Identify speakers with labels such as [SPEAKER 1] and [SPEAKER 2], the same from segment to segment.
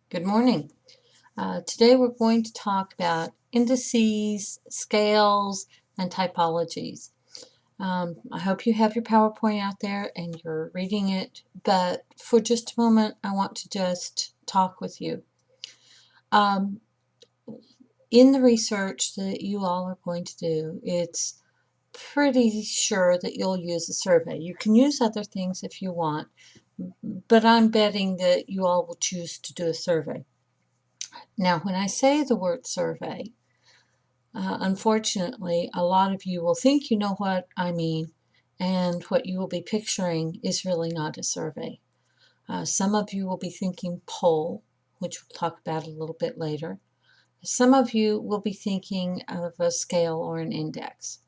[SPEAKER 1] Good morning. Today we're going to talk about indices, scales, and typologies. I hope you have your PowerPoint out there and you're reading it, but for just a moment I want to just talk with you. In the research that you all are going to do, it's pretty sure that you'll use a survey. You can use other things if you want, but I'm betting that you all will choose to do a survey. Now, when I say the word survey, unfortunately, a lot of you will think you know what I mean, and what you will be picturing is really not a survey. Some of you will be thinking poll, which we'll talk about a little bit later. Some of you will be thinking of a scale or an index.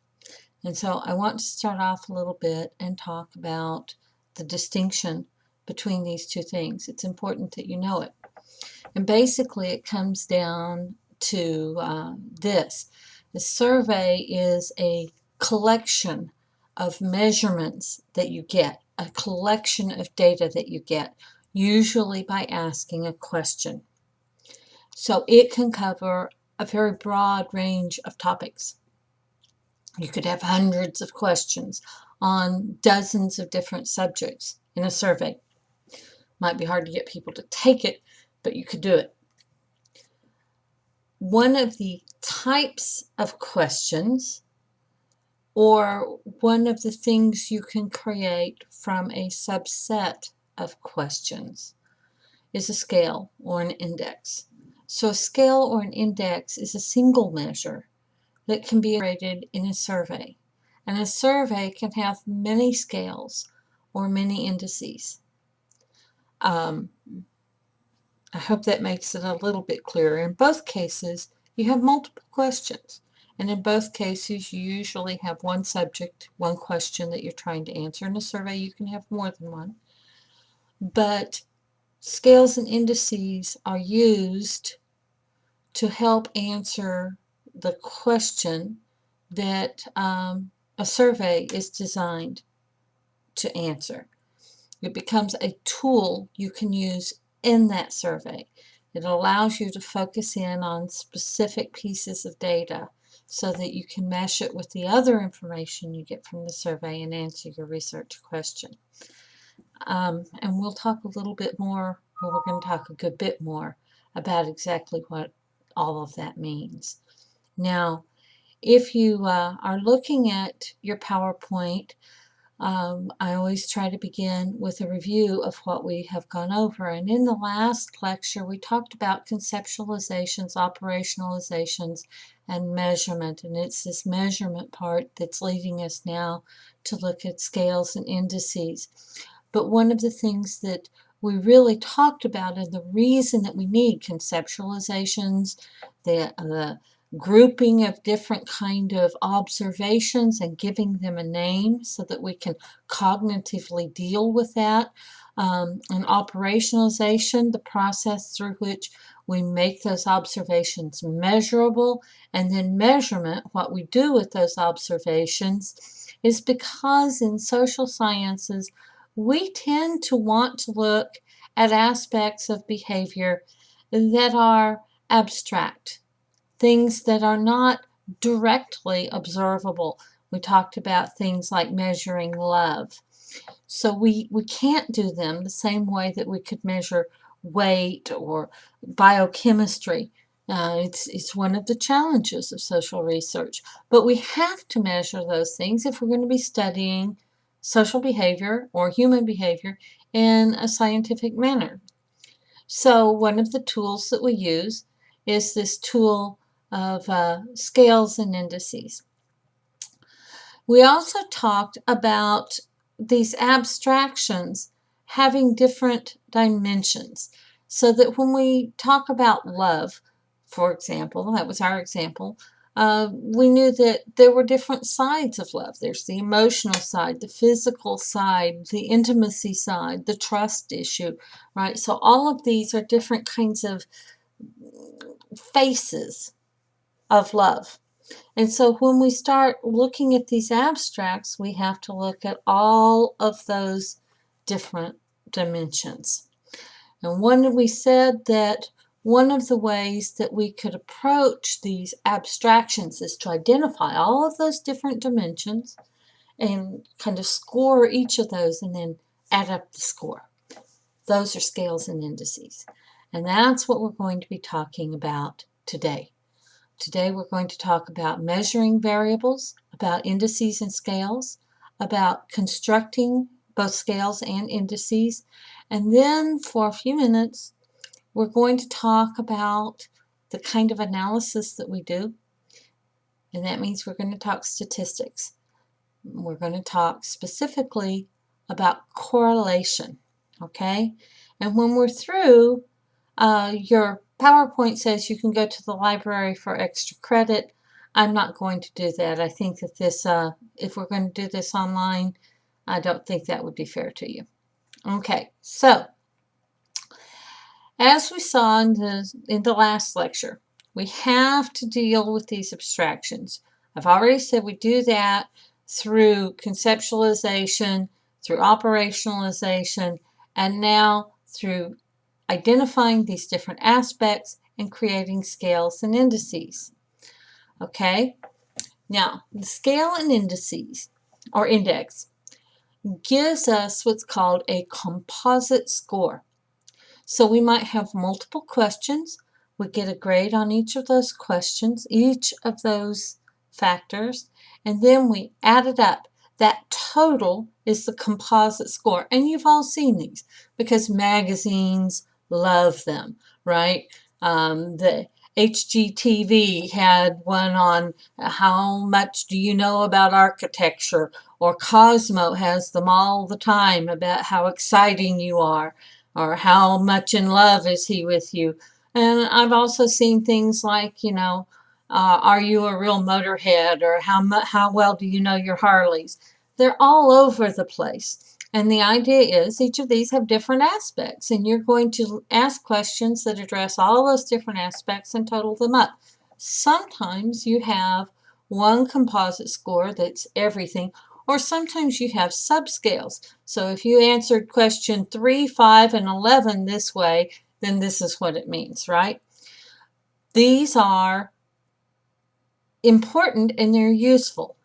[SPEAKER 1] And so I want to start off a little bit and talk about the distinction between these two things. It's important that you know it. And basically it comes down to this. The survey is a collection of measurements that you get, a collection of data that you get, usually by asking a question. So it can cover a very broad range of topics. You could have hundreds of questions on dozens of different subjects in a survey. Might be hard to get people to take it, but you could do it. One of the types of questions, or one of the things you can create from a subset of questions, is a scale or an index. So a scale or an index is a single measure that can be rated in a survey. And a survey can have many scales or many indices. I hope that makes it a little bit clearer. In both cases, you have multiple questions. And in both cases, you usually have one subject, one question that you're trying to answer. In a survey, you can have more than one. But scales and indices are used to help answer the question that a survey is designed to answer. It becomes a tool you can use in that survey. It allows you to focus in on specific pieces of data so that you can mesh it with the other information you get from the survey and answer your research question. And we'll talk a little bit more, or we're going to talk a good bit more about exactly what all of that means. Now, if you are looking at your PowerPoint, I always try to begin with a review of what we have gone over. And in the last lecture, we talked about conceptualizations, operationalizations, and measurement. And it's this measurement part that's leading us now to look at scales and indices. But one of the things that we really talked about, and the reason that we need conceptualizations, the grouping of different kind of observations and giving them a name so that we can cognitively deal with that. And operationalization, the process through which we make those observations measurable, and then measurement, what we do with those observations, is because in social sciences we tend to want to look at aspects of behavior that are abstract, things that are not directly observable. We talked about things like measuring love. So we can't do them the same way that we could measure weight or biochemistry. It's one of the challenges of social research. But we have to measure those things if we're going to be studying social behavior or human behavior in a scientific manner. So one of the tools that we use is this tool of scales and indices. We also talked about these abstractions having different dimensions, so that when we talk about love, for example, that was our example, we knew that there were different sides of love. There's the emotional side, the physical side, the intimacy side, the trust issue, right? So all of these are different kinds of faces of love. And so when we start looking at these abstracts, we have to look at all of those different dimensions. And we said that one of the ways that we could approach these abstractions is to identify all of those different dimensions and kind of score each of those and then add up the score. Those are scales and indices. And that's what we're going to be talking about today. Today we're going to talk about measuring variables, about indices and scales, about constructing both scales and indices, and then for a few minutes we're going to talk about the kind of analysis that we do, and that means we're going to talk statistics. We're going to talk specifically about correlation, okay? And when we're through, your PowerPoint says you can go to the library for extra credit. I'm not going to do that. I think that this, if we're going to do this online, I don't think that would be fair to you. Okay, so as we saw in the last lecture, we have to deal with these abstractions. I've already said we do that through conceptualization, through operationalization, and now through identifying these different aspects and creating scales and indices. Okay, now the scale and indices, or index, gives us what's called a composite score. So we might have multiple questions. We get a grade on each of those questions, each of those factors, and then we add it up. That total is the composite score. And you've all seen these because magazines love them, right? The HGTV had one on how much do you know about architecture, or Cosmo has them all the time about how exciting you are, or how much in love is he with you. And I've also seen things like, you know, are you a real motorhead, or how well do you know your Harleys? They're all over the place. And the idea is each of these have different aspects, and you're going to ask questions that address all those different aspects and total them up. Sometimes you have one composite score that's everything, or sometimes you have subscales. So if you answered question 3, 5, and 11 this way, then this is what it means, right? These are important and they're useful.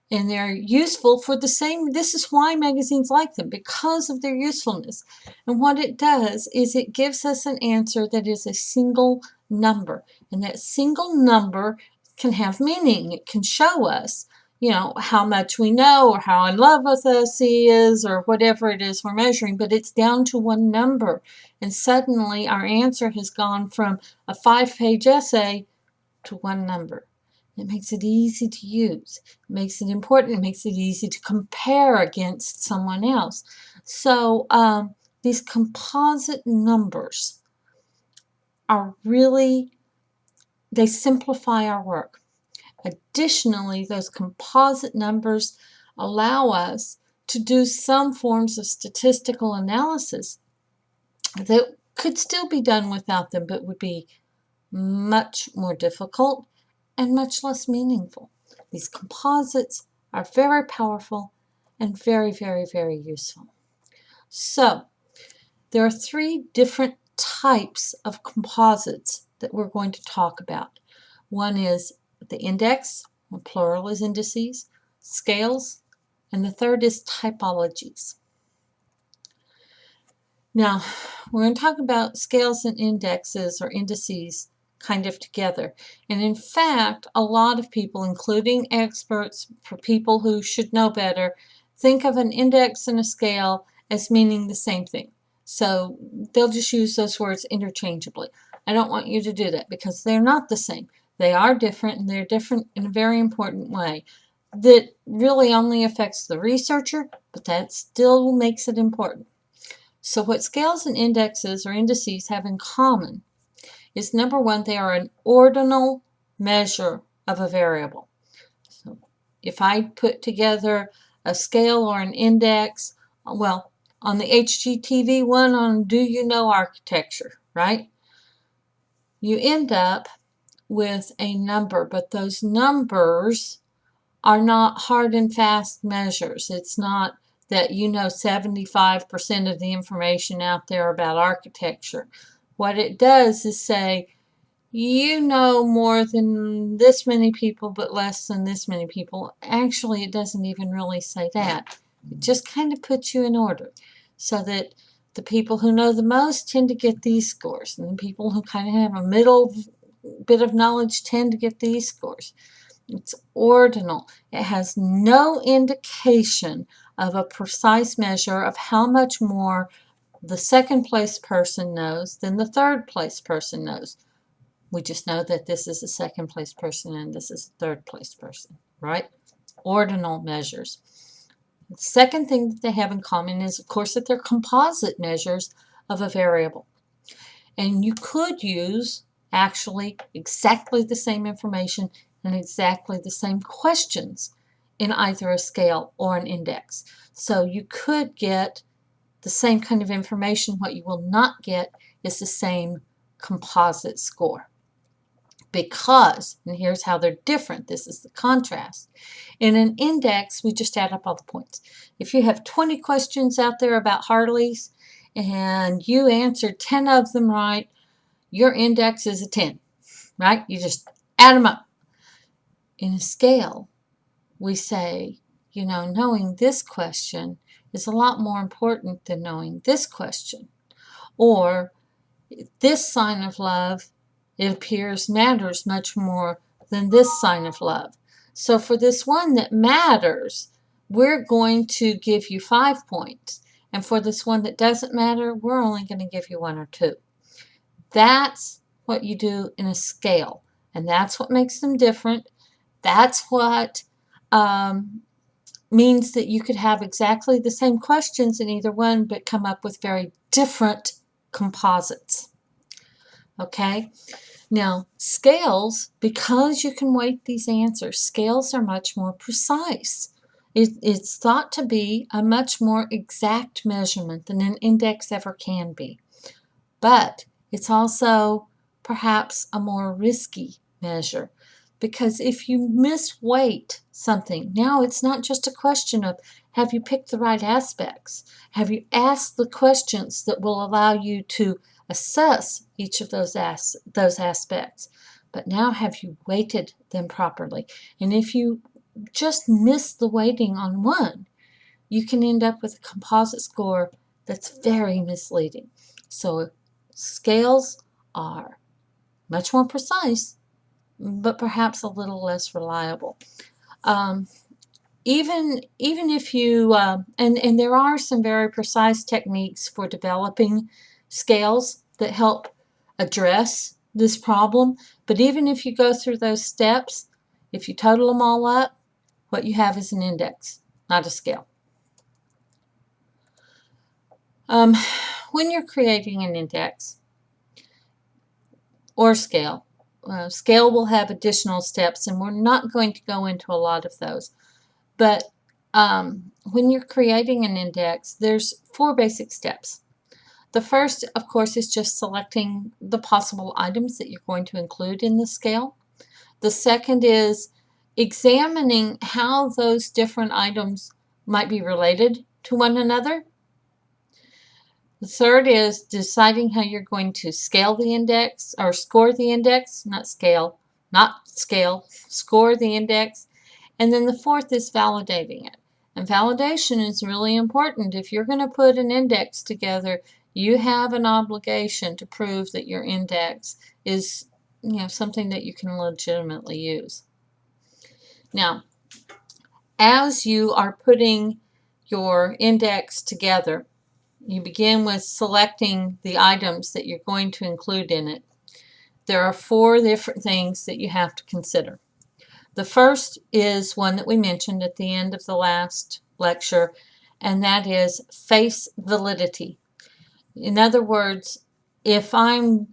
[SPEAKER 1] And they're useful for the same, this is why magazines like them, because of their usefulness. And what it does is it gives us an answer that is a single number. And that single number can have meaning. It can show us, you know, how much we know, or how in love with us he is, or whatever it is we're measuring, but it's down to one number. And suddenly our answer has gone from a 5-page essay to one number. It makes it easy to use. It makes it important. It makes it easy to compare against someone else. So these composite numbers are really, they simplify our work. Additionally, those composite numbers allow us to do some forms of statistical analysis that could still be done without them, but would be much more difficult and much less meaningful. These composites are very powerful and very, very, very useful. So there are 3 different types of composites that we're going to talk about. One is the index, or plural is indices, scales, and the third is typologies. Now, we're going to talk about scales and indexes, or indices, kind of together. And in fact, a lot of people, including experts, for people who should know better, think of an index and a scale as meaning the same thing. So they'll just use those words interchangeably. I don't want you to do that, because they're not the same. They are different, and they're different in a very important way that really only affects the researcher, but that still makes it important. So what scales and indexes, or indices, have in common is, number one, they are an ordinal measure of a variable. So if I put together a scale or an index, well, on the HGTV one on Do You Know Architecture, right? You end up with a number, but those numbers are not hard and fast measures. It's not that you know 75% of the information out there about architecture. What it does is say, you know more than this many people, but less than this many people. Actually, it doesn't even really say that. It just kind of puts you in order so that the people who know the most tend to get these scores, and the people who kind of have a middle bit of knowledge tend to get these scores. It's ordinal. It has no indication of a precise measure of how much more the second place person knows than the third place person knows. We just know that this is a second place person and this is a third place person, right? Ordinal measures. The second thing that they have in common is, of course, that they're composite measures of a variable. And you could use actually exactly the same information and exactly the same questions in either a scale or an index. So you could get the same kind of information. What you will not get is the same composite score. Because, and here's how they're different, this is the contrast. In an index, we just add up all the points. If you have 20 questions out there about Harleys and you answered 10 of them right, your index is a 10, right? You just add them up. In a scale, we say, you know, knowing this question is a lot more important than knowing this question. Or this sign of love, it appears, matters much more than this sign of love. So for this one that matters, we're going to give you 5 points. And for this one that doesn't matter, we're only going to give you 1 or 2. That's what you do in a scale. And that's what makes them different. That's what means that you could have exactly the same questions in either one, but come up with very different composites. Okay? Now, scales, because you can weight these answers, scales are much more precise. It's thought to be a much more exact measurement than an index ever can be. But it's also perhaps a more risky measure, because if you misweight something, now it's not just a question of have you picked the right aspects? Have you asked the questions that will allow you to assess each of those aspects? But now have you weighted them properly? And if you just miss the weighting on one, you can end up with a composite score that's very misleading. So scales are much more precise, but perhaps a little less reliable. Even if you, and there are some very precise techniques for developing scales that help address this problem, but even if you go through those steps, if you total them all up, what you have is an index, not a scale. When you're creating an index or scale, scale will have additional steps, and we're not going to go into a lot of those. But when you're creating an index, there's 4 basic steps. The first, of course, is just selecting the possible items that you're going to include in the scale. The second is examining how those different items might be related to one another. The third is deciding how you're going to scale the index, or score the index, score the index. And then the fourth is validating it. And validation is really important. If you're going to put an index together, you have an obligation to prove that your index is, something that you can legitimately use. Now, as you are putting your index together, you begin with selecting the items that you're going to include in it. There are 4 different things that you have to consider. The first is one that we mentioned at the end of the last lecture, and that is face validity. In other words, if I'm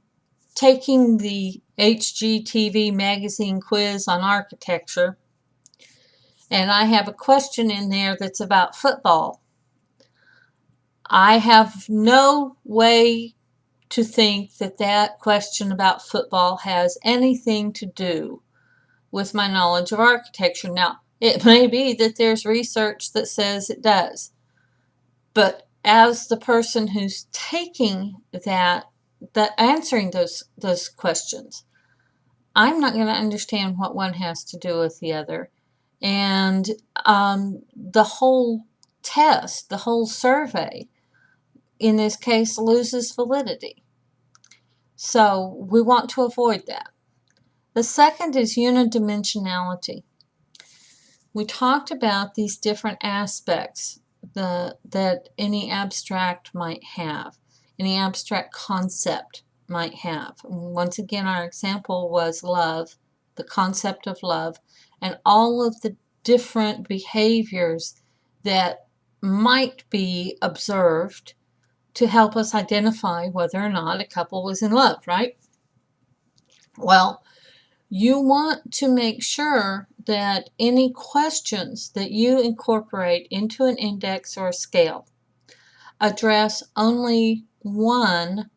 [SPEAKER 1] taking the HGTV magazine quiz on architecture, and I have a question in there that's about football, I have no way to think that that question about football has anything to do with my knowledge of architecture. Now, it may be that there's research that says it does, But as the person who's taking that answering those questions, I'm not going to understand what one has to do with the other. And the whole test, the whole survey, in this case, loses validity. So we want to avoid that. The second is unidimensionality. We talked about these different aspects that any abstract might have, any abstract concept might have. Once again, our example was love, the concept of love, and all of the different behaviors that might be observed to help us identify whether or not a couple was in love, right? Well, you want to make sure that any questions that you incorporate into an index or a scale address only one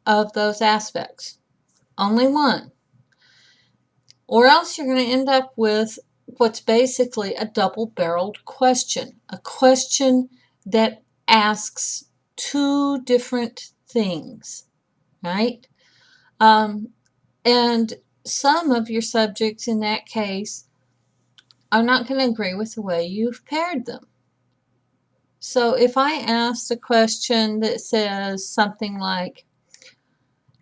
[SPEAKER 1] of those aspects. Only one. Or else you're going to end up with what's basically a double-barreled question. A question that asks two different things, right? And some of your subjects in that case are not going to agree with the way you've paired them. So if I ask a question that says something like,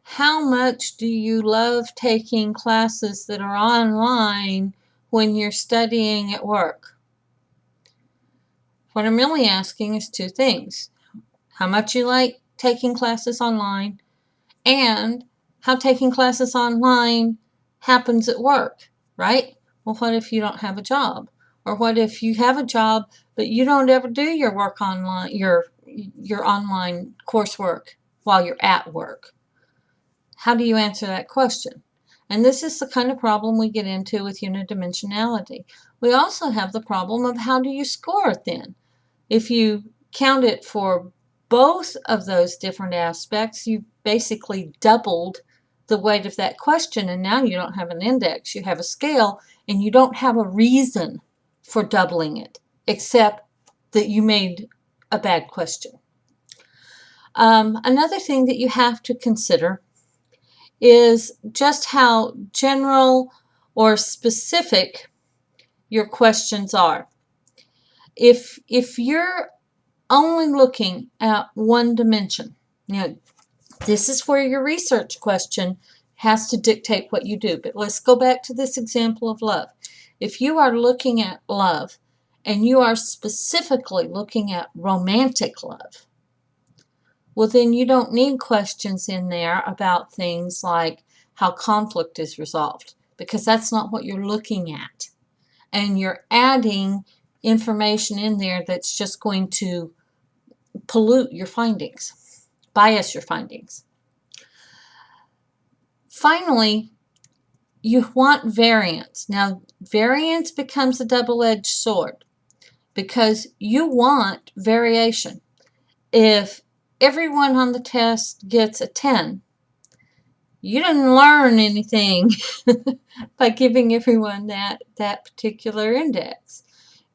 [SPEAKER 1] how much do you love taking classes that are online when you're studying at work? What I'm really asking is two things. How much you like taking classes online, and how taking classes online happens at work, right? Well, what if you don't have a job? Or what if you have a job, but you don't ever do your work online, your online coursework while you're at work? How do you answer that question? And this is the kind of problem we get into with unidimensionality. We also have the problem of how do you score it then? If you count it for both of those different aspects, you basically doubled the weight of that question, and now you don't have an index, you have a scale, and you don't have a reason for doubling it, except that you made a bad question. Another thing that you have to consider is just how general or specific your questions are. If you're only looking at one dimension, this is where your research question has to dictate what you do. But let's go back to this example of love. If you are looking at love and you are specifically looking at romantic love, well, then you don't need questions in there about things like how conflict is resolved, because that's not what you're looking at. And you're adding information in there that's just going to pollute your findings, bias your findings. Finally, you want variance. Now, variance becomes a double-edged sword because you want variation. If everyone on the test gets a 10, you didn't learn anything by giving everyone that particular index.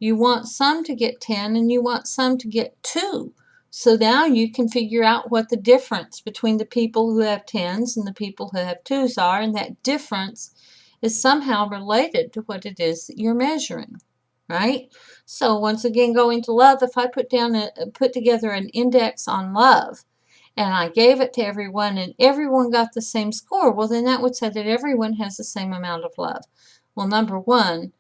[SPEAKER 1] You want some to get 10 and you want some to get 2. So now you can figure out what the difference between the people who have 10s and the people who have 2s are, and that difference is somehow related to what it is that you're measuring, right? So once again, going to love, if I put together an index on love, and I gave it to everyone and everyone got the same score, well, then that would say that everyone has the same amount of love. Well, number one,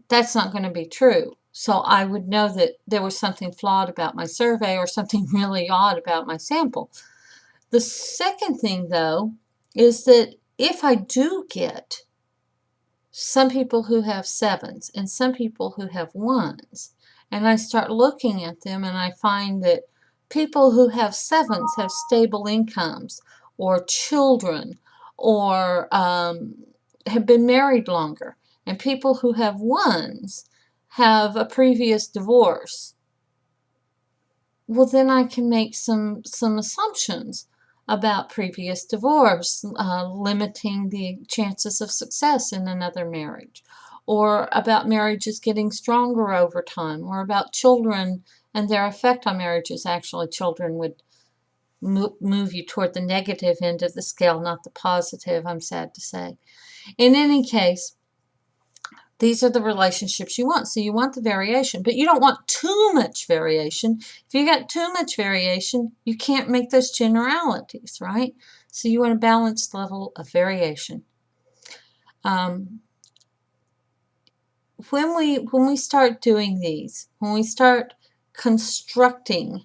[SPEAKER 1] that's not going to be true. So I would know that there was something flawed about my survey or something really odd about my sample. The second thing, though, is that if I do get some people who have 7s and some people who have 1s, and I start looking at them and I find that people who have 7s have stable incomes or children or have been married longer, and people who have 1s have a previous divorce, well, then I can make some assumptions about previous divorce, limiting the chances of success in another marriage, or about marriages getting stronger over time, or about children And their effect on marriage is actually children would move you toward the negative end of the scale, not the positive, I'm sad to say. In any case, these are the relationships you want. So you want the variation, but you don't want too much variation. If you got too much variation, you can't make those generalities, right? So you want a balanced level of variation. When we start doing these, when we start constructing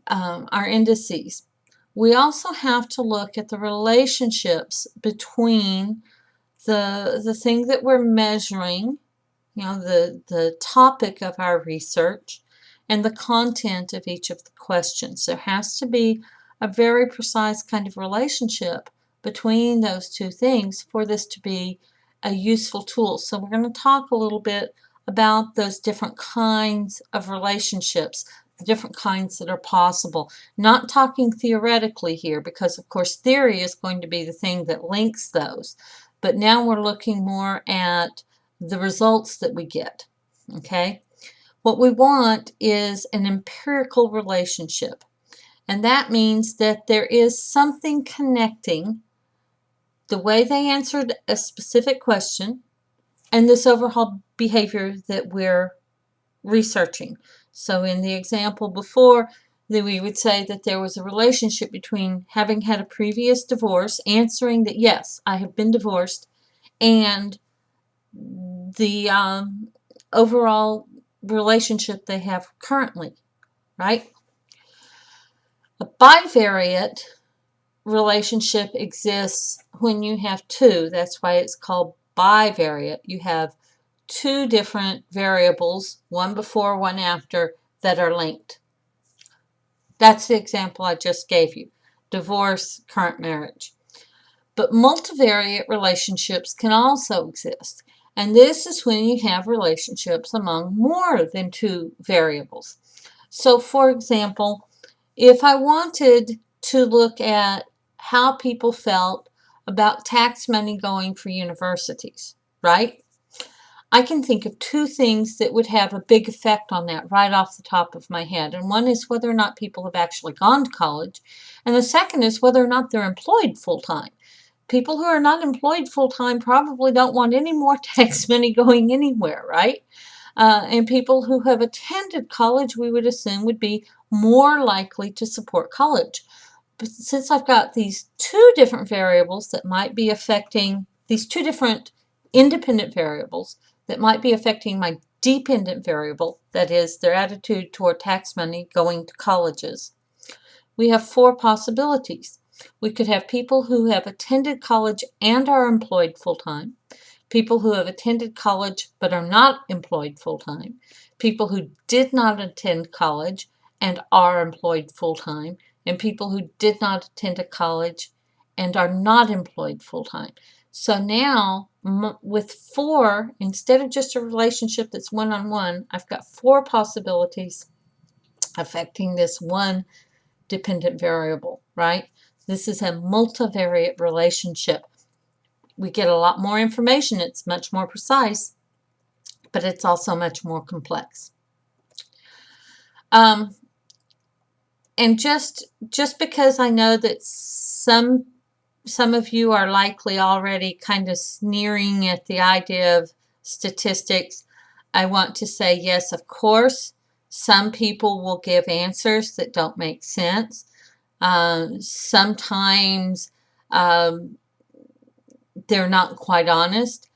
[SPEAKER 1] our indices, we also have to look at the relationships between the thing that we're measuring, the topic of our research, and the content of each of the questions. There has to be a very precise kind of relationship between those two things for this to be a useful tool. So we're going to talk a little bit about those different kinds of relationships, the different kinds that are possible. Not talking theoretically here, because of course theory is going to be the thing that links those. But now we're looking more at the results that we get, okay? What we want is an empirical relationship. And that means that there is something connecting the way they answered a specific question and this overall behavior that we're researching. So in the example before, we would say that there was a relationship between having had a previous divorce, answering that yes, I have been divorced, and the overall relationship they have currently, right? A bivariate relationship exists when you have two. That's why it's called bivariate. You have two different variables, one before, one after, that are linked. That's the example I just gave you. Divorce, current marriage. But multivariate relationships can also exist. And this is when you have relationships among more than two variables. So for example, if I wanted to look at how people felt about tax money going for universities, right? I can think of two things that would have a big effect on that right off the top of my head. And one is whether or not people have actually gone to college. And the second is whether or not they're employed full-time. People who are not employed full-time probably don't want any more tax money going anywhere, right? And people who have attended college, we would assume, would be more likely to support college. But since I've got these two different variables that might be affecting, these two different independent variables that might be affecting my dependent variable, that is, their attitude toward tax money going to colleges, we have four possibilities. We could have people who have attended college and are employed full-time, people who have attended college but are not employed full-time, people who did not attend college and are employed full-time, and people who did not attend a college and are not employed full-time. So now, with four, instead of just a relationship that's one-on-one, I've got four possibilities affecting this one dependent variable, right? This is a multivariate relationship. We get a lot more information. It's much more precise, but it's also much more complex. And just because I know that some of you are likely already kind of sneering at the idea of statistics, I want to say yes, of course, some people will give answers that don't make sense. Sometimes they're not quite honest.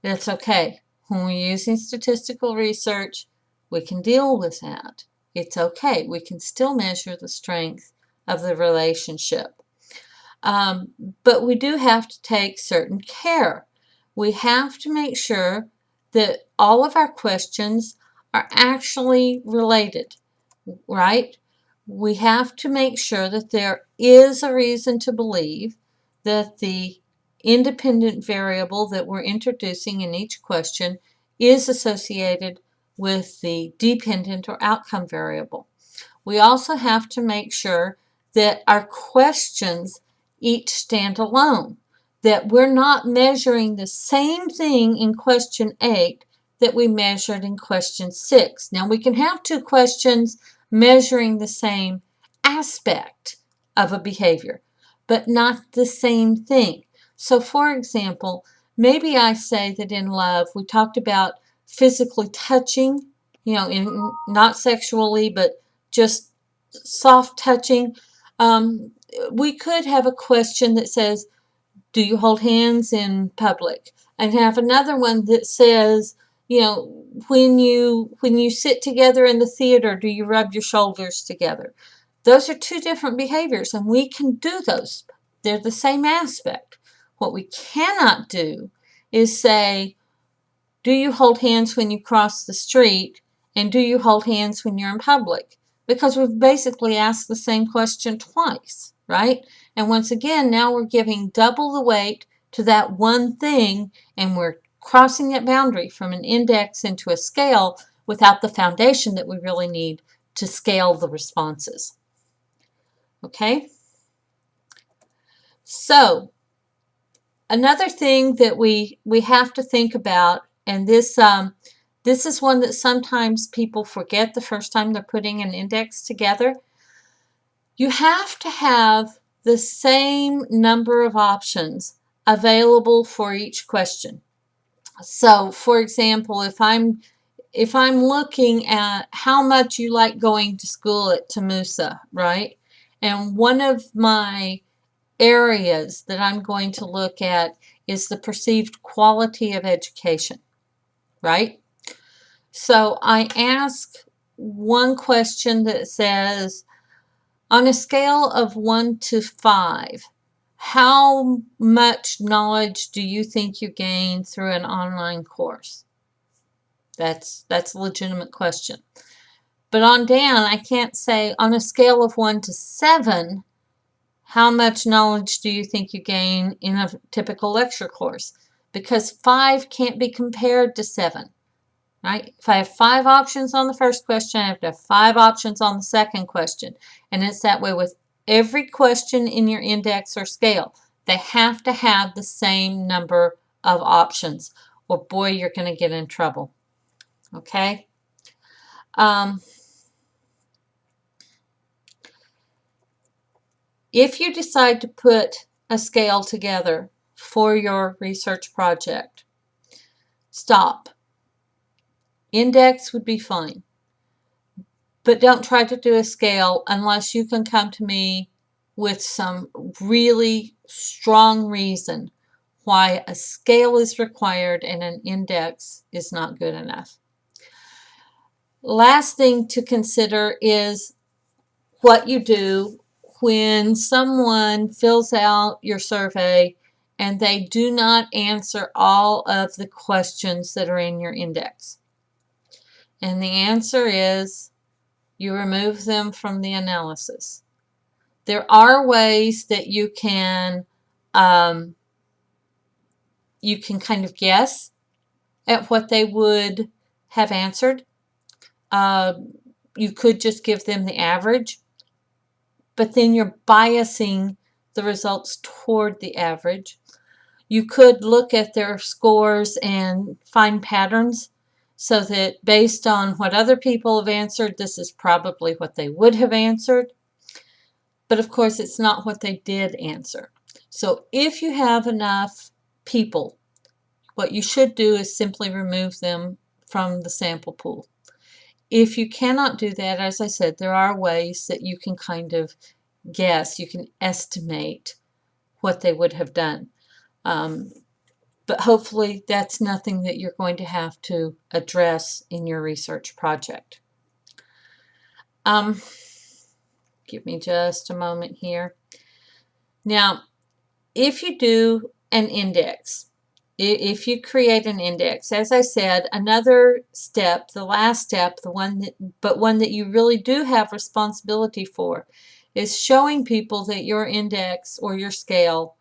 [SPEAKER 1] That's okay. When we're using statistical research, we can deal with that. It's okay. We can still measure the strength of the relationship. But we do have to take certain care. We have to make sure that all of our questions are actually related, right? We have to make sure that there is a reason to believe that the independent variable that we're introducing in each question is associated with the dependent or outcome variable. We also have to make sure that our questions each stand alone, that we're not measuring the same thing in question 8 that we measured in question 6. Now we can have two questions measuring the same aspect of a behavior, but not the same thing. So for example, maybe I say that in love, we talked about physically touching, not sexually, but just soft touching. We could have a question that says, do you hold hands in public? And have another one that says, when you sit together in the theater, do you rub your shoulders together? Those are two different behaviors, and we can do those. They're the same aspect. What we cannot do is say, do you hold hands when you cross the street? And do you hold hands when you're in public? Because we've basically asked the same question twice, right? And once again, now we're giving double the weight to that one thing, and we're crossing that boundary from an index into a scale without the foundation that we really need to scale the responses. Okay? So, another thing that we have to think about, and this is one that sometimes people forget the first time they're putting an index together. You have to have the same number of options available for each question. So, for example, if I'm looking at how much you like going to school at Tamusa, right? And one of my areas that I'm going to look at is the perceived quality of education, right? So I ask one question that says, on a scale of 1 to 5, how much knowledge do you think you gain through an online course? That's a legitimate question. But on down, I can't say, on a scale of 1 to 7, how much knowledge do you think you gain in a typical lecture course? Because 5 can't be compared to 7, right? If I have 5 options on the first question, I have to have 5 options on the second question. And it's that way with every question in your index or scale. They have to have the same number of options, or boy, you're going to get in trouble. Okay? If you decide to put a scale together for your research project, stop. Index would be fine. But don't try to do a scale unless you can come to me with some really strong reason why a scale is required and an index is not good enough. Last thing to consider is what you do when someone fills out your survey and they do not answer all of the questions that are in your index. And the answer is you remove them from the analysis. There are ways that you can kind of guess at what they would have answered. You could just give them the average, but then you're biasing the results toward the average. You could look at their scores and find patterns so that based on what other people have answered, this is probably what they would have answered. But of course, it's not what they did answer. So if you have enough people, what you should do is simply remove them from the sample pool. If you cannot do that, as I said, there are ways that you can kind of guess, you can estimate what they would have done. But hopefully that's nothing that you're going to have to address in your research project. Give me just a moment here. Now, if you do an index, if you create an index, as I said, another step, the last step, one that you really do have responsibility for, is showing people that your index or your scale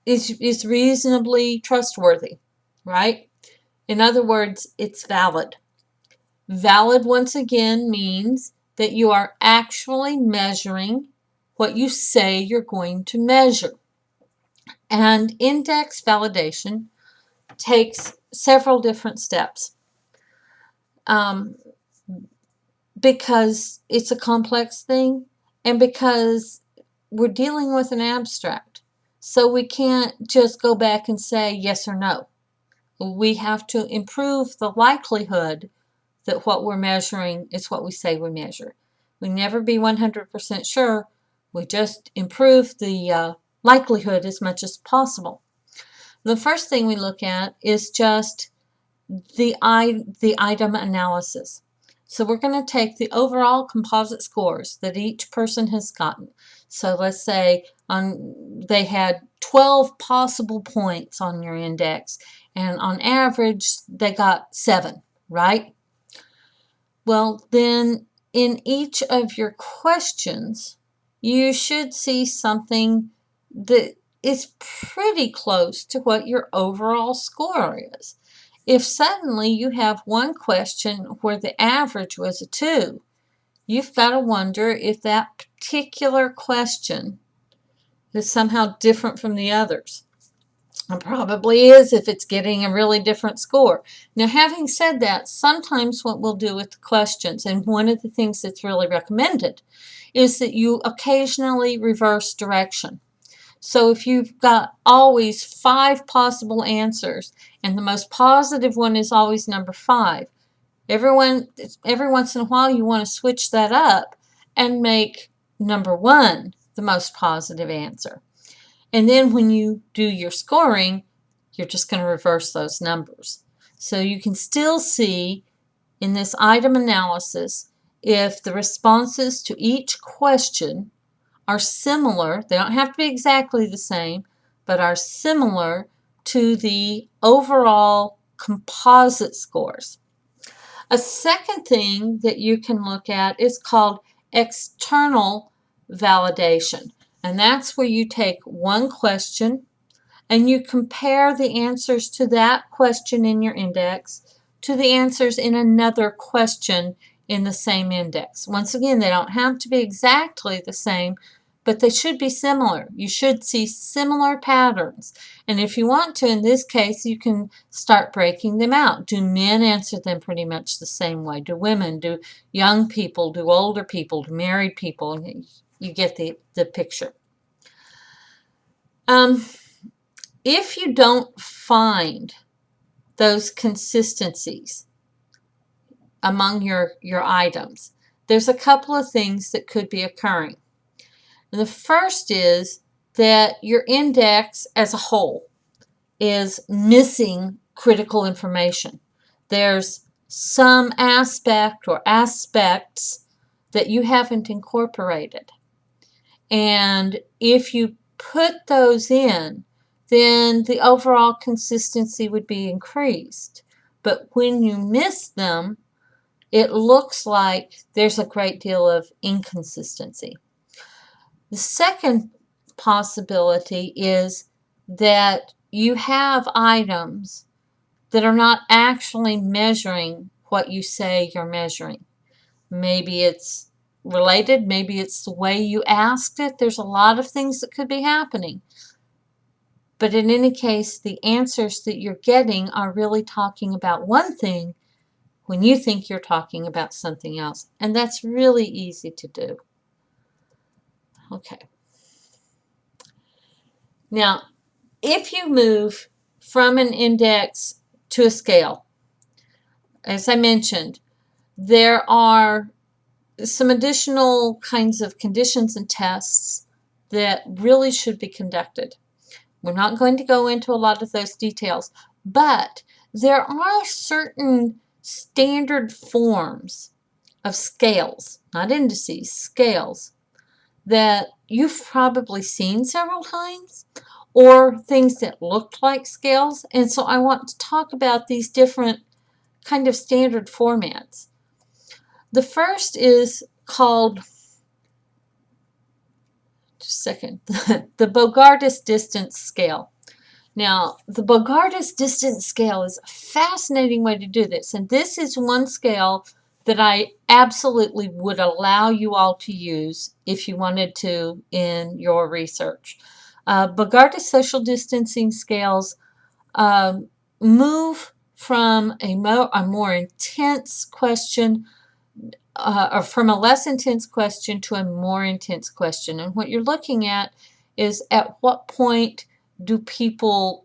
[SPEAKER 1] is reasonably trustworthy, right? In other words, it's valid. Valid, once again, means that you are actually measuring what you say you're going to measure. And index validation takes several different steps because it's a complex thing and because we're dealing with an abstract. So we can't just go back and say yes or no. We have to improve the likelihood that what we're measuring is what we say we measure. We never be 100% sure. We just improve the likelihood as much as possible. The first thing we look at is just the item analysis. So we're going to take the overall composite scores that each person has gotten. So let's say they had 12 possible points on your index, and on average they got 7, right? Well, then in each of your questions, you should see something that is pretty close to what your overall score is. If suddenly you have one question where the average was a 2, you've got to wonder if that particular question is somehow different from the others. It probably is if it's getting a really different score. Now, having said that, sometimes what we'll do with the questions, and one of the things that's really recommended, is that you occasionally reverse direction. So if you've got always 5 possible answers, and the most positive one is always number 5, every once in a while you want to switch that up and make number 1 the most positive answer. And then when you do your scoring, you're just going to reverse those numbers. So you can still see in this item analysis if the responses to each question are similar. They don't have to be exactly the same, but are similar to the overall composite scores. A second thing that you can look at is called external validation. And that's where you take one question and you compare the answers to that question in your index to the answers in another question in the same index. Once again, they don't have to be exactly the same, but they should be similar. You should see similar patterns. And if you want to, in this case, you can start breaking them out. Do men answer them pretty much the same way? Do women? Do young people? Do older people? Do married people? You get the picture. If you don't find those consistencies among your items, there's a couple of things that could be occurring. The first is that your index as a whole is missing critical information. There's some aspect or aspects that you haven't incorporated. And if you put those in, then the overall consistency would be increased. But when you miss them, it looks like there's a great deal of inconsistency. The second possibility is that you have items that are not actually measuring what you say you're measuring. Maybe it's related, maybe it's the way you asked it. There's a lot of things that could be happening. But in any case, the answers that you're getting are really talking about one thing when you think you're talking about something else. And that's really easy to do. Okay. Now, if you move from an index to a scale, as I mentioned, there are some additional kinds of conditions and tests that really should be conducted. We're not going to go into a lot of those details, but there are certain standard forms of scales, not indices, scales, that you've probably seen several times, or things that looked like scales. And so I want to talk about these different kind of standard formats. The first is called, just a second, the Bogardus distance scale. Now, the Bogardus distance scale is a fascinating way to do this. And this is one scale that I absolutely would allow you all to use if you wanted to in your research. Bogardus social distancing scales move from a more intense question, or from a less intense question to a more intense question. And what you're looking at is at what point do people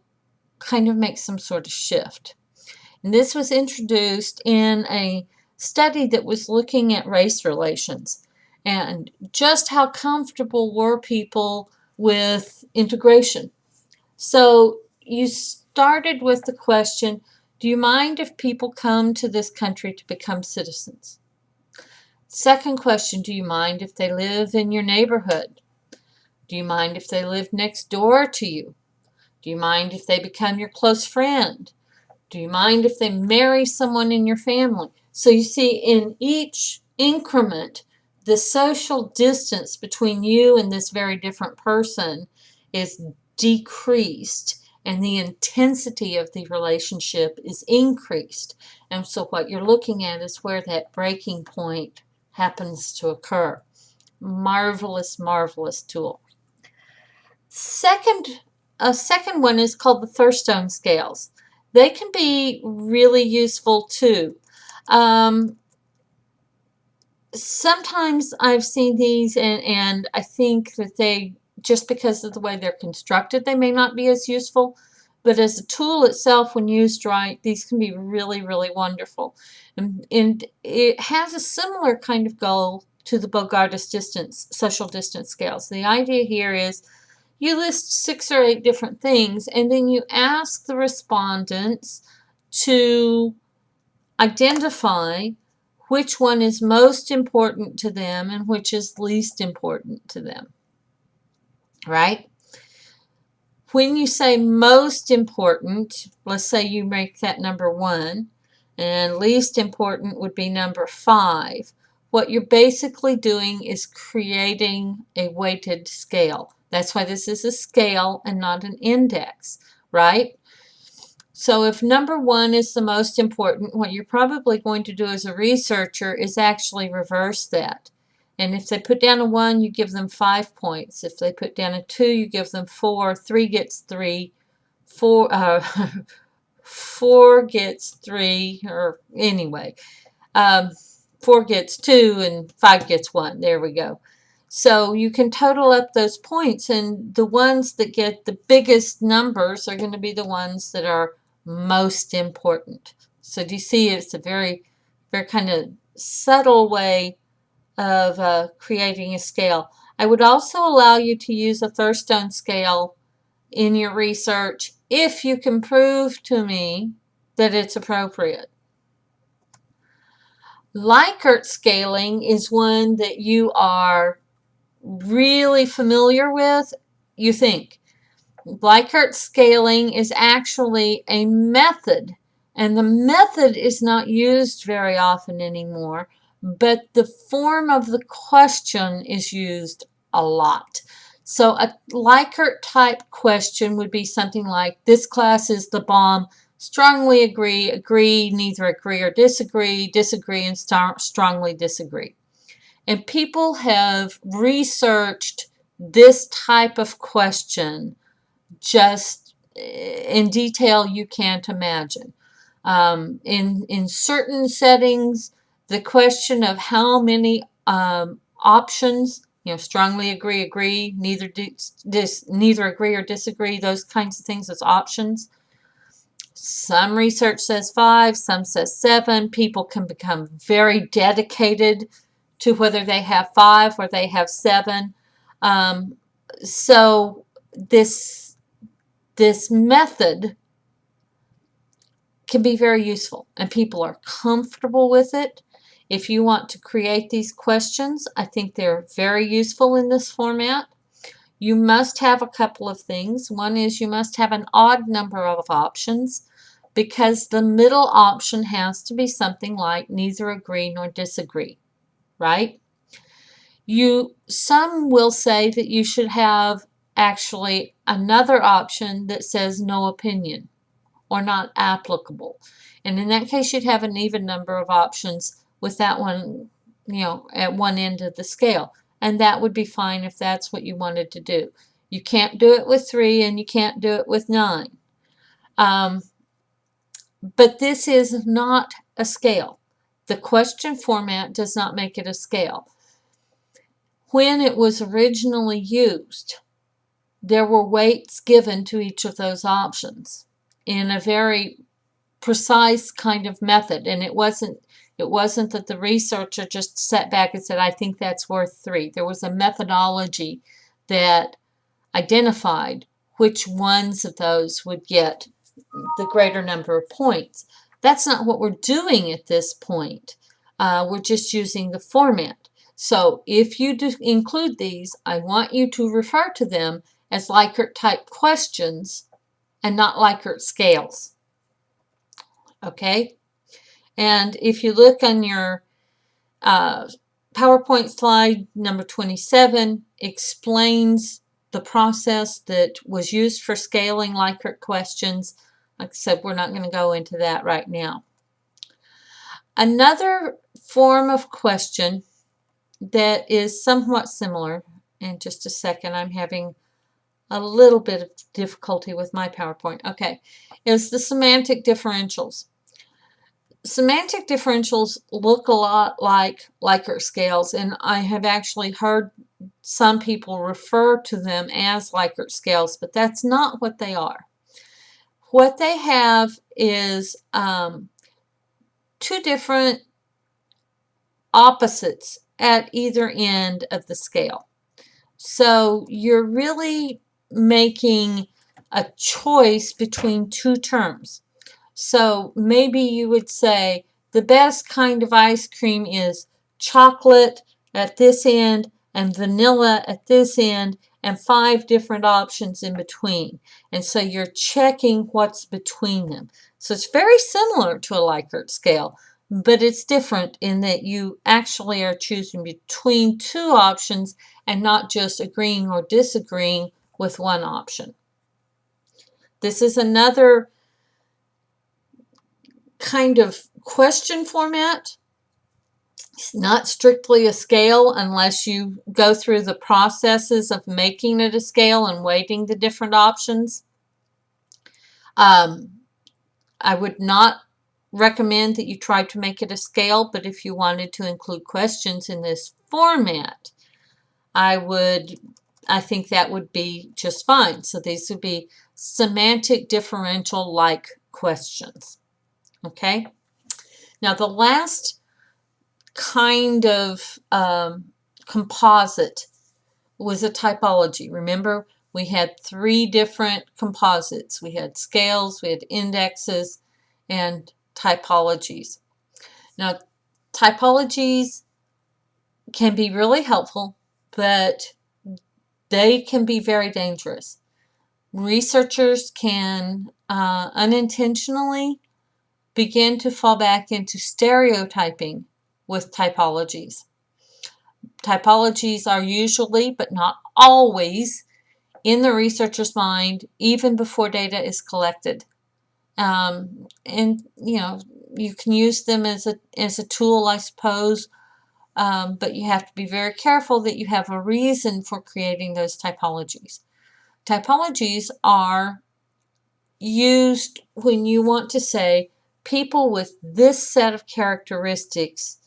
[SPEAKER 1] kind of make some sort of shift. And this was introduced in a study that was looking at race relations and just how comfortable were people with integration. So you started with the question, do you mind if people come to this country to become citizens? Second question, do you mind if they live in your neighborhood? Do you mind if they live next door to you? Do you mind if they become your close friend? Do you mind if they marry someone in your family? So you see, in each increment, the social distance between you and this very different person is decreased, and the intensity of the relationship is increased. And so what you're looking at is where that breaking point happens to occur. Marvelous, marvelous tool. A second one is called the Thurstone scales. They can be really useful too. Sometimes I've seen these and I think that they, just because of the way they're constructed, they may not be as useful. But as a tool itself, when used right, these can be really, really wonderful. And it has a similar kind of goal to the Bogardus distance, social distance scales. The idea here is you list 6 or 8 different things, and then you ask the respondents to identify which one is most important to them and which is least important to them, right? When you say most important, let's say you make that number 1, and least important would be number 5. What you're basically doing is creating a weighted scale. That's why this is a scale and not an index, right? So if number 1 is the most important, what you're probably going to do as a researcher is actually reverse that. And if they put down a 1, you give them 5 points. If they put down a 2, you give them 4. 3 gets 3. 4 gets 3, or anyway. 4 gets 2 and 5 gets 1. There we go. So you can total up those points, and the ones that get the biggest numbers are going to be the ones that are most important. So do you see, it's a very, very kind of subtle way of creating a scale. I would also allow you to use a Thurstone scale in your research if you can prove to me that it's appropriate. Likert scaling is one that you are really familiar with, you think. Likert scaling is actually a method, and the method is not used very often anymore, but the form of the question is used a lot. So a Likert type question would be something like, this class is the bomb, strongly agree, agree, neither agree or disagree, disagree, and strongly disagree. And people have researched this type of question just in detail you can't imagine. In certain settings, the question of how many options, strongly agree, agree, neither agree or disagree, those kinds of things as options. Some research says 5, some says 7. People can become very dedicated to whether they have 5 or they have 7. So this method can be very useful, and people are comfortable with it. If you want to create these questions, I think they're very useful in this format. You must have a couple of things. One is you must have an odd number of options, because the middle option has to be something like neither agree nor disagree, right? Some will say that you should have actually another option that says no opinion or not applicable. And in that case, you'd have an even number of options with that one, at one end of the scale. And that would be fine if that's what you wanted to do. You can't do it with 3 and you can't do it with 9. But this is not a scale. The question format does not make it a scale. When it was originally used, there were weights given to each of those options in a very precise kind of method, and it wasn't that the researcher just sat back and said, I think that's worth 3. There was a methodology that identified which ones of those would get the greater number of points. That's not what we're doing at this point. We're just using the format. So if you do include these, I want you to refer to them as Likert type questions and not Likert scales. Okay? And if you look on your PowerPoint slide, number 27 explains the process that was used for scaling Likert questions. Like I said, we're not going to go into that right now. Another form of question that is somewhat similar, in just a second, I'm having a little bit of difficulty with my PowerPoint. Okay, is the semantic differentials. Semantic differentials look a lot like Likert scales, and I have actually heard some people refer to them as Likert scales, but that's not what they are. What they have is 2 different opposites at either end of the scale. So you're really making a choice between 2 terms. So maybe you would say the best kind of ice cream is chocolate at this end and vanilla at this end and 5 different options in between. And so you're checking what's between them. So it's very similar to a Likert scale, but it's different in that you actually are choosing between 2 options and not just agreeing or disagreeing with one option. This is another kind of question format. It's not strictly a scale unless you go through the processes of making it a scale and weighting the different options. I would not recommend that you try to make it a scale, but if you wanted to include questions in this format, I think that would be just fine. So these would be semantic differential like questions. Okay. Now the last kind of composite was a typology. Remember, we had 3 different composites. We had scales, we had indexes, and typologies. Now, typologies can be really helpful, but they can be very dangerous. Researchers can unintentionally begin to fall back into stereotyping with typologies. Typologies are usually, but not always, in the researcher's mind even before data is collected. And you can use them as a tool, I suppose, but you have to be very careful that you have a reason for creating those typologies. Typologies are used when you want to say people with this set of characteristics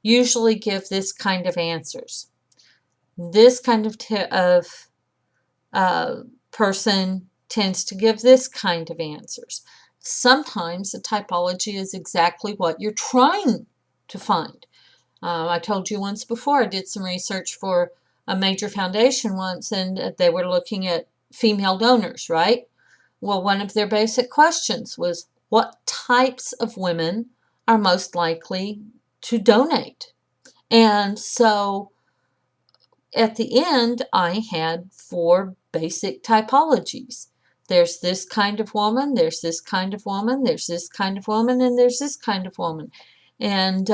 [SPEAKER 1] usually give this kind of answers. This kind of person tends to give this kind of answers. Sometimes the typology is exactly what you're trying to find. I told you once before I did some research for a major foundation once, and they were looking at female donors, right? Well, one of their basic questions was, what types of women are most likely to donate? And so at the end, I had 4 basic typologies. There's this kind of woman, there's this kind of woman, there's this kind of woman, and there's this kind of woman. And,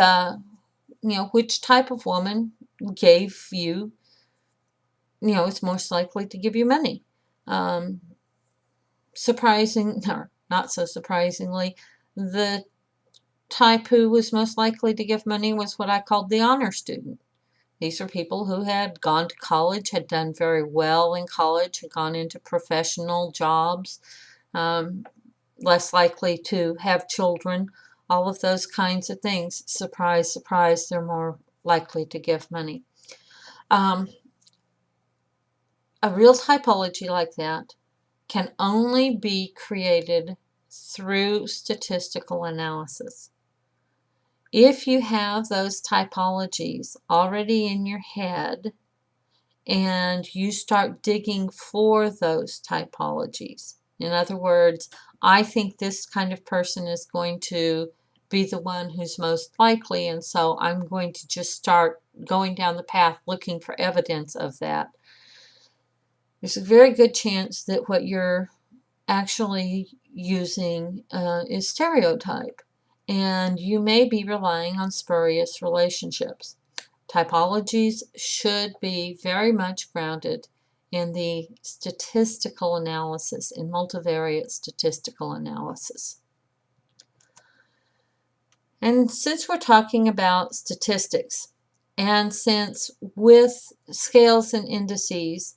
[SPEAKER 1] which type of woman gave you, is most likely to give you money. Surprising, or not so surprisingly, the type who was most likely to give money was what I called the honor student. These are people who had gone to college, had done very well in college, had gone into professional jobs, less likely to have children, all of those kinds of things. Surprise, surprise, they're more likely to give money. A real typology like that can only be created through statistical analysis. If you have those typologies already in your head and you start digging for those typologies, in other words, I think this kind of person is going to be the one who's most likely, and so I'm going to just start going down the path looking for evidence of that. There's a very good chance that what you're actually using is stereotype, and you may be relying on spurious relationships. Typologies should be very much grounded in the statistical analysis, in multivariate statistical analysis. And since we're talking about statistics, and since with scales and indices,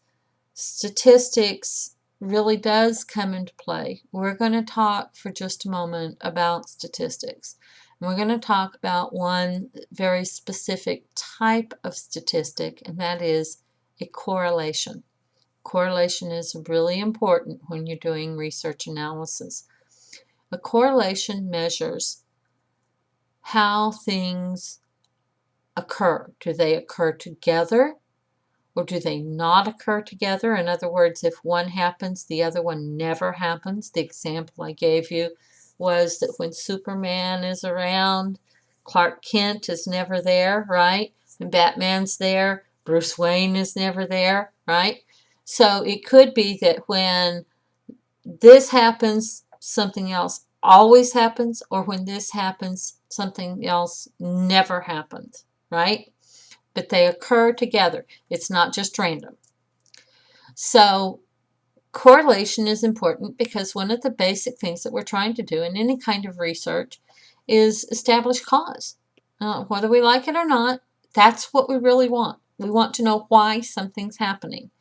[SPEAKER 1] statistics really does come into play, we're going to talk for just a moment about statistics. And we're going to talk about one very specific type of statistic, and that is a correlation. Correlation is really important when you're doing research analysis. A correlation measures how things occur. Do they occur together, or do they not occur together? In other words, if one happens, the other one never happens. The example I gave you was that when Superman is around, Clark Kent is never there, right? When Batman's there, Bruce Wayne is never there, right? So it could be that when this happens, something else always happens, or when this happens, something else never happens, right? But they occur together. It's not just random. So correlation is important because one of the basic things that we're trying to do in any kind of research is establish cause. Whether we like it or not, that's what we really want. We want to know why something's happening.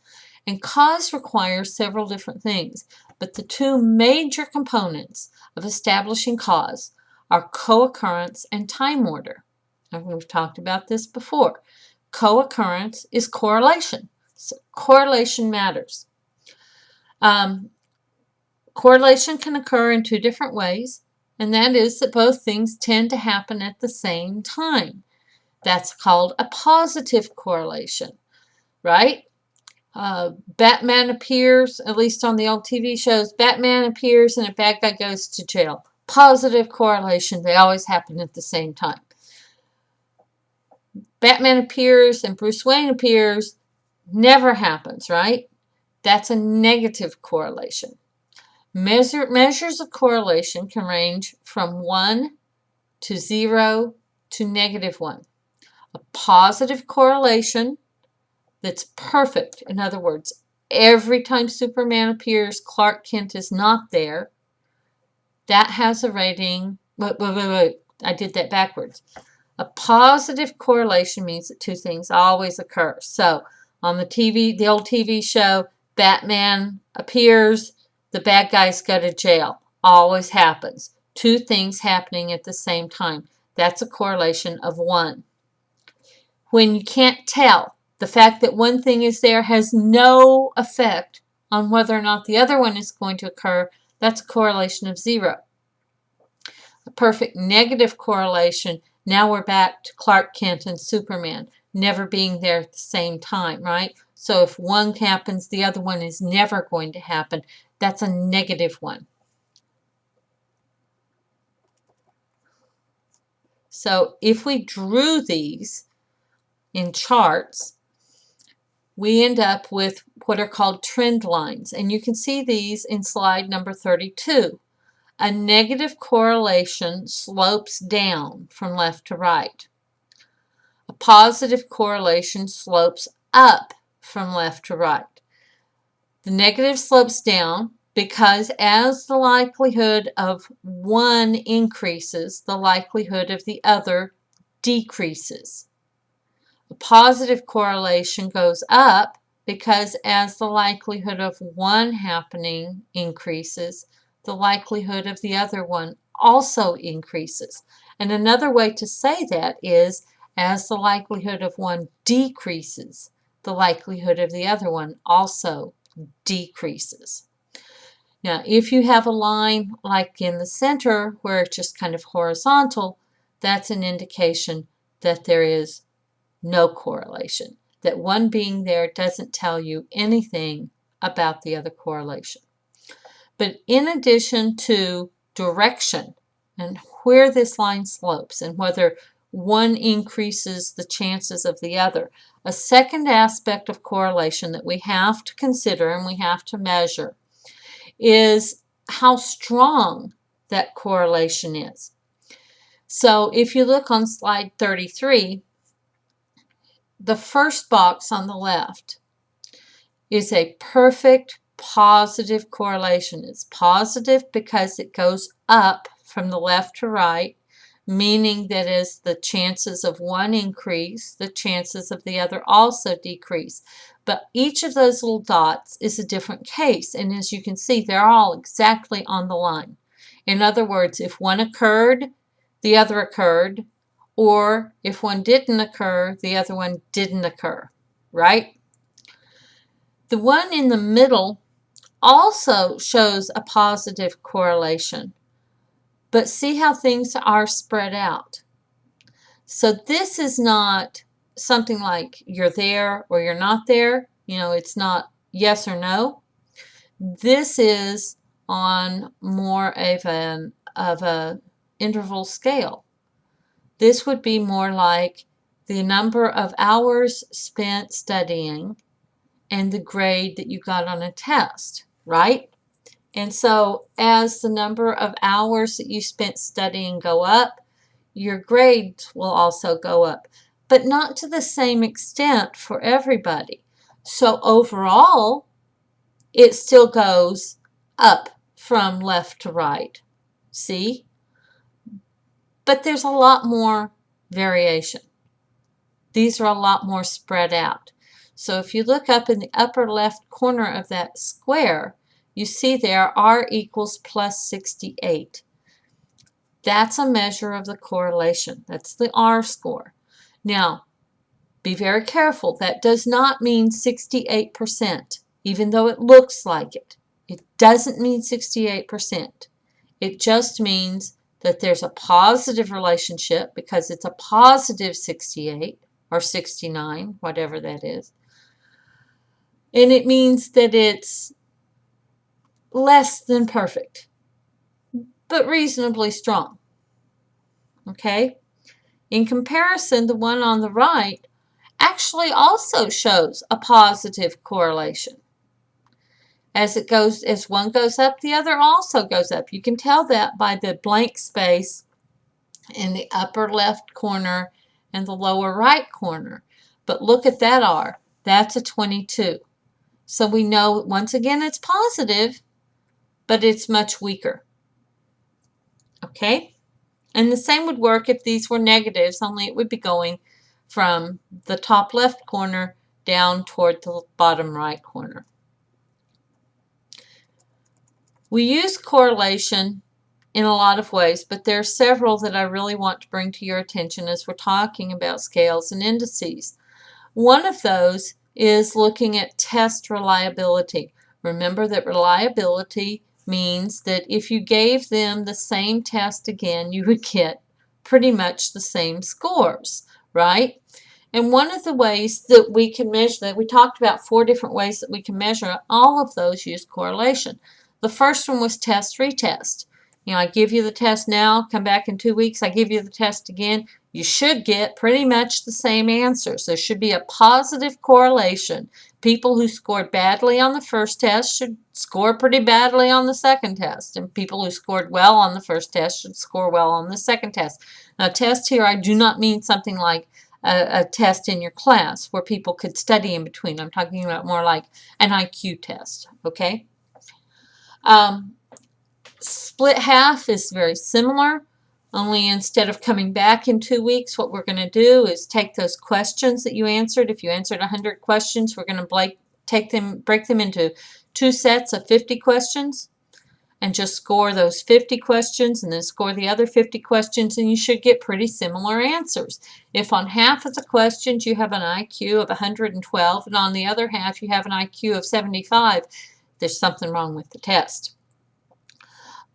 [SPEAKER 1] And cause requires several different things, but the two major components of establishing cause are co-occurrence and time order. And we've talked about this before. Co-occurrence is correlation. So correlation matters. Correlation can occur in two different ways, and that is that both things tend to happen at the same time. That's called a positive correlation, right? Batman appears, at least on the old TV shows, Batman appears and a bad guy goes to jail. Positive correlation, they always happen at the same time. Batman appears and Bruce Wayne appears, never happens, right? That's a negative correlation. Measures of correlation can range from 1 to 0 to -1. A positive correlation that's perfect. In other words, every time Superman appears, Clark Kent is not there. That has a rating. Wait. I did that backwards. A positive correlation means that two things always occur. So on the old TV show, Batman appears, the bad guys go to jail. Always happens. Two things happening at the same time. That's a correlation of 1. When you can't tell, the fact that one thing is there has no effect on whether or not the other one is going to occur, that's a correlation of 0. A perfect negative correlation, now we're back to Clark Kent and Superman never being there at the same time, right? So if one happens, the other one is never going to happen. That's a negative one. So if we drew these in charts, we end up with what are called trend lines. And you can see these in slide number 32. A negative correlation slopes down from left to right. A positive correlation slopes up from left to right. The negative slopes down because as the likelihood of one increases, the likelihood of the other decreases. A positive correlation goes up because as the likelihood of one happening increases, the likelihood of the other one also increases. And another way to say that is, as the likelihood of one decreases, the likelihood of the other one also decreases. Now, if you have a line like in the center where it's just kind of horizontal, that's an indication that there is no correlation, that one being there doesn't tell you anything about the other correlation. But in addition to direction and where this line slopes and whether one increases the chances of the other, a second aspect of correlation that we have to consider and we have to measure is how strong that correlation is. So if you look on slide 33, the first box on the left is a perfect positive correlation. It's positive because it goes up from the left to right, meaning that as the chances of one increase, the chances of the other also decrease. But each of those little dots is a different case, and as you can see, they're all exactly on the line. In other words, if one occurred, the other occurred, or if one didn't occur, the other one didn't occur, right? The one in the middle also shows a positive correlation, but see how things are spread out. So this is not something like you're there or you're not there. You know, it's not yes or no. This is on more of a interval scale. This would be more like the number of hours spent studying and the grade that you got on a test, right? And so as the number of hours that you spent studying go up, your grades will also go up, but not to the same extent for everybody. So overall, it still goes up from left to right. See? But there's a lot more variation. These are a lot more spread out. So if you look up in the upper left corner of that square, you see there R equals plus 68. That's a measure of the correlation. That's the R score. Now, be very careful. That does not mean 68%, even though it looks like it. It doesn't mean 68%. It just means that there's a positive relationship because it's a positive 68 or 69, whatever that is. And it means that it's less than perfect, but reasonably strong. Okay? In comparison, the one on the right actually also shows a positive correlation. As one goes up, the other also goes up. You can tell that by the blank space in the upper left corner and the lower right corner. But look at that R. That's a 22. So we know, once again, it's positive, but it's much weaker. Okay? And the same would work if these were negatives, only it would be going from the top left corner down toward the bottom right corner. We use correlation in a lot of ways, but there are several that I really want to bring to your attention as we're talking about scales and indices. One of those is looking at test reliability. Remember that reliability means that if you gave them the same test again, you would get pretty much the same scores, right? And one of the ways that we can measure that, we talked about 4 different ways that we can measure, all of those use correlation. The first one was test retest. You know, I give you the test now, come back in 2 weeks, I give you the test again. You should get pretty much the same answers. There should be a positive correlation. People who scored badly on the first test should score pretty badly on the second test. And people who scored well on the first test should score well on the second test. Now, test here, I do not mean something like a test in your class where people could study in between. I'm talking about more like an IQ test, okay? Split half is very similar, only instead of coming back in 2 weeks, what we're going to do is take those questions that you answered. If you answered 100 questions, we're going to break them into 2 sets of 50 questions. and just score those 50 questions and then score the other 50 questions, and you should get pretty similar answers. If on half of the questions you have an IQ of 112 and on the other half you have an IQ of 75, there's something wrong with the test.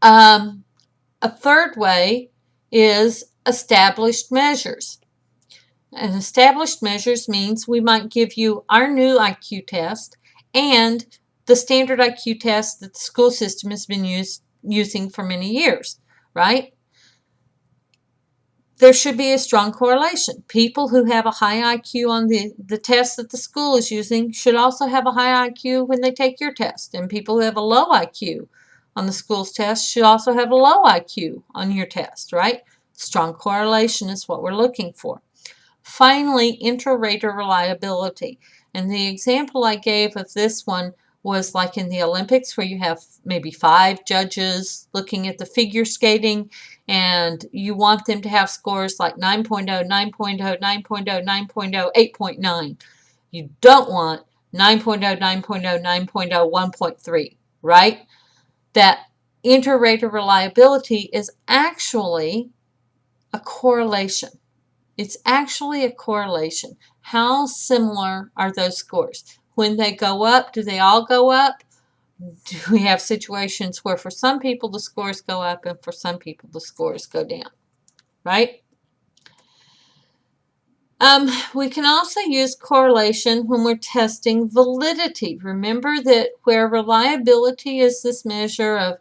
[SPEAKER 1] A third way is established measures. And established measures means we might give you our new IQ test and the standard IQ test that the school system has been using for many years, right? There should be a strong correlation. People who have a high IQ on the test that the school is using should also have a high IQ when they take your test. And people who have a low IQ on the school's test should also have a low IQ on your test, right? Strong correlation is what we're looking for. Finally, inter-rater reliability. And the example I gave of this one was like in the Olympics, where you have maybe 5 judges looking at the figure skating, and you want them to have scores like 9.0, 9.0, 9.0, 9.0, 8.9. You don't want 9.0, 9.0, 9.0, 1.3, right? That inter-rater reliability is actually a correlation. It's actually a correlation. How similar are those scores? When they go up, do they all go up? Do we have situations where for some people the scores go up and for some people the scores go down, right? We can also use correlation when we're testing validity. Remember that where reliability is this measure of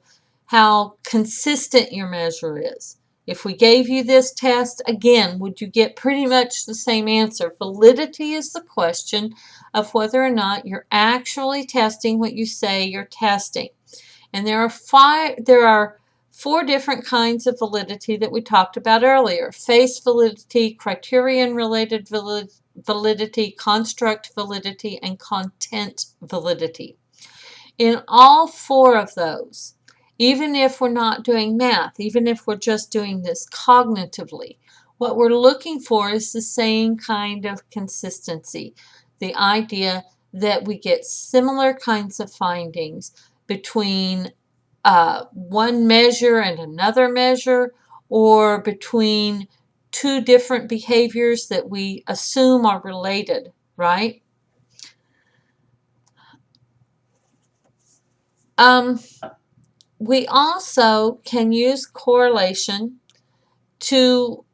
[SPEAKER 1] how consistent your measure is. If we gave you this test, again, would you get pretty much the same answer? Validity is the question of whether or not you're actually testing what you say you're testing. And there are 4 different kinds of validity that we talked about earlier. Face validity, criterion-related validity, construct validity, and content validity. In all 4 of those, even if we're not doing math, even if we're just doing this cognitively, what we're looking for is the same kind of consistency. The idea that we get similar kinds of findings between one measure and another measure, or between 2 different behaviors that we assume are related, right? We also can use correlation to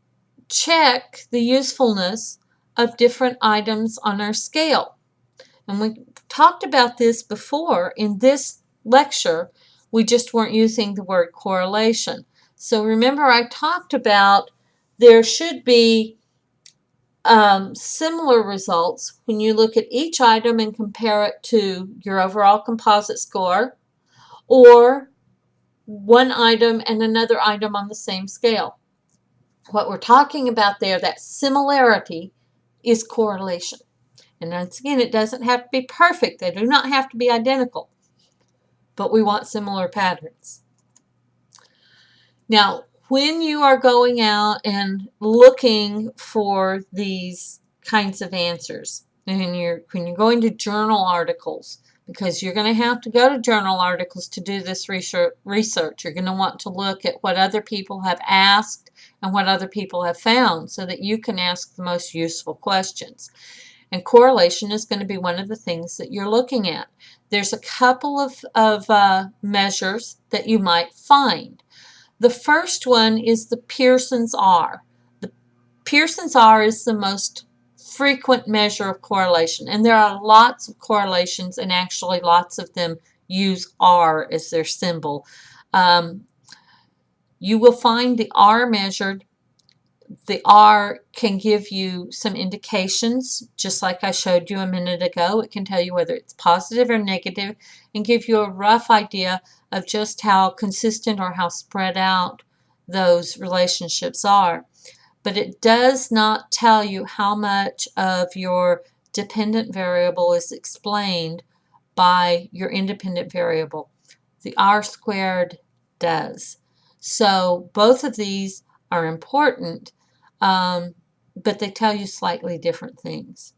[SPEAKER 1] check the usefulness of different items on our scale. And we talked about this before in this lecture. We just weren't using the word correlation. So remember, I talked about there should be similar results when you look at each item and compare it to your overall composite score, or one item and another item on the same scale. What we're talking about there, that similarity, is correlation. And once again, it doesn't have to be perfect. They do not have to be identical. But we want similar patterns. Now, when you are going out and looking for these kinds of answers, and when you're going to journal articles, because you're going to have to go to journal articles to do this research. You're going to want to look at what other people have asked and what other people have found so that you can ask the most useful questions. And correlation is going to be one of the things that you're looking at. There's a couple of measures that you might find. The first one is the Pearson's R. The Pearson's R is the most frequent measure of correlation, and there are lots of correlations, and actually lots of them use R as their symbol. You will find the R measured. The R can give you some indications, just like I showed you a minute ago. It can tell you whether it's positive or negative and give you a rough idea of just how consistent or how spread out those relationships are. But it does not tell you how much of your dependent variable is explained by your independent variable. The R squared does. So both of these are important, but they tell you slightly different things.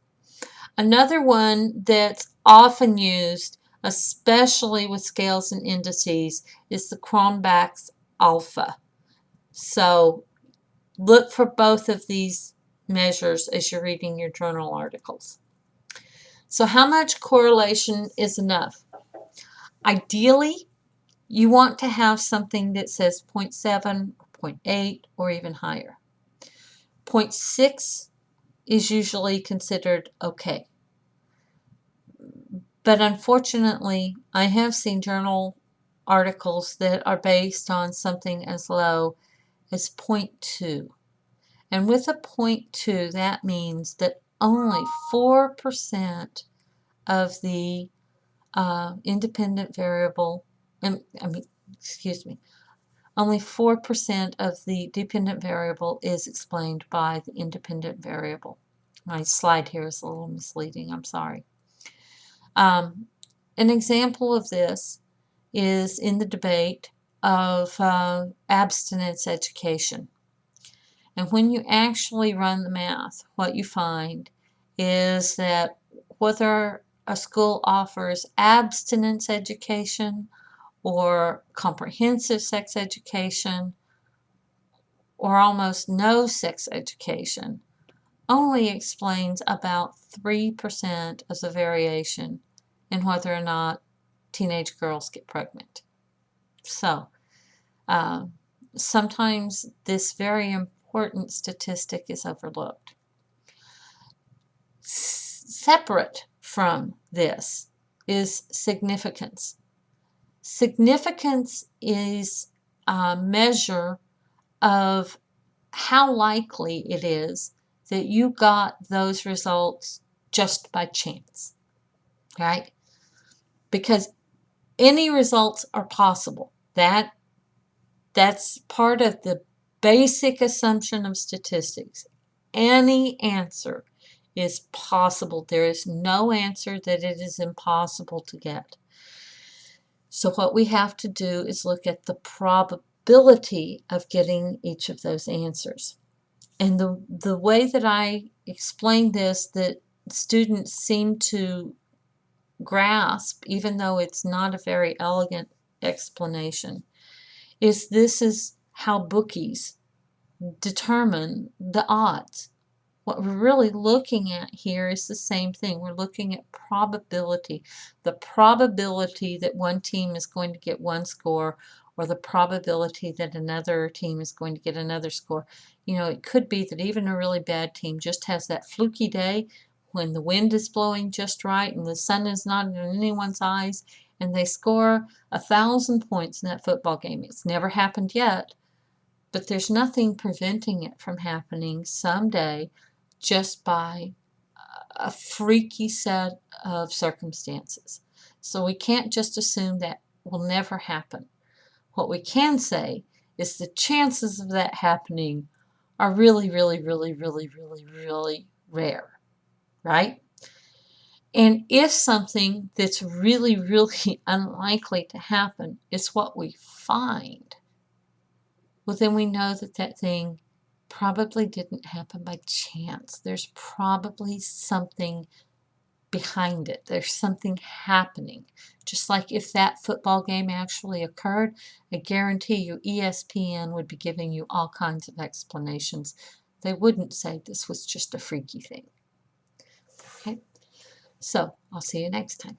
[SPEAKER 1] Another one that's often used, especially with scales and indices, is the Cronbach's alpha. So look for both of these measures as you're reading your journal articles. So how much correlation is enough? Ideally, you want to have something that says 0.7, 0.8, or even higher. 0.6 is usually considered okay. But unfortunately, I have seen journal articles that are based on something as low as 0.2. And with a 0.2, that means that only 4% of the independent variable, only 4% of the dependent variable is explained by the independent variable. My slide here is a little misleading, I'm sorry. An example of this is in the debate of abstinence education. And when you actually run the math, what you find is that whether a school offers abstinence education or comprehensive sex education or almost no sex education only explains about 3% of the variation in whether or not teenage girls get pregnant. So sometimes this very important statistic is overlooked. Separate from this is significance. Significance is a measure of how likely it is that you got those results just by chance, right? Because any results are possible. That's part of the basic assumption of statistics. Any answer is possible. There is no answer that it is impossible to get. So what we have to do is look at the probability of getting each of those answers. And the way that I explain this, that students seem to grasp, even though it's not a very elegant explanation, is this is how bookies determine the odds. What we're really looking at here is the same thing. We're looking at probability. The probability that one team is going to get one score, or the probability that another team is going to get another score. You know, it could be that even a really bad team just has that fluky day when the wind is blowing just right and the sun is not in anyone's eyes, and they score 1,000 points in that football game. It's never happened yet, but there's nothing preventing it from happening someday just by a freaky set of circumstances. So we can't just assume that will never happen. What we can say is the chances of that happening are really, really, really, really, really, really rare, right? And if something that's really, really unlikely to happen is what we find, well, then we know that that thing probably didn't happen by chance. There's probably something behind it. There's something happening. Just like if that football game actually occurred, I guarantee you ESPN would be giving you all kinds of explanations. They wouldn't say this was just a freaky thing. Okay, so I'll see you next time.